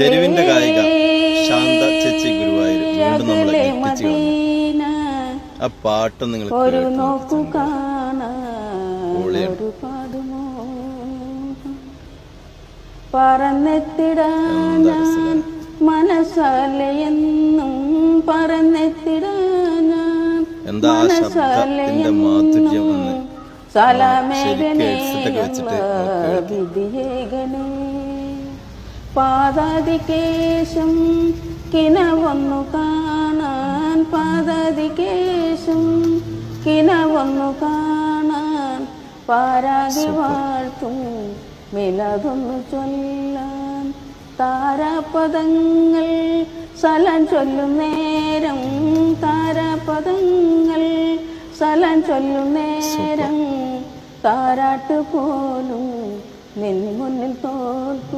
തെരുവിന്റെ ഗായിക ശാന്ത ചേച്ചി ഗുരുവായൂർ വീണ്ടും നമ്മളെ എത്തിച്ചു. ആ പാട്ട് നിങ്ങൾ ഒരു നോക്കു കാണാനൊരു പാടുമോ പറന്നെത്തിടാൻ ഞാൻ മനസ്സാലെയെന്നും പറന്നെത്തിടാൻ ഞാൻ മനസ്സാലെയെന്നും സലാമേഘനേ വിധിയേകനേ പാദാതികേശം കിനവൊന്നു കാണാൻ പാദാതികേശം കിനവൊന്നു കാണാൻ പാരാതി വാഴ്ത്തും മിലതൊന്നു ചൊല്ലാൻ താരാപദങ്ങൾ സലം ചൊല്ലും നേരം താരാപദങ്ങൾ സലം ചൊല്ലും നേരം താരാട്ട് പോലും നിൻ മുന്നിൽ തോൽക്കും.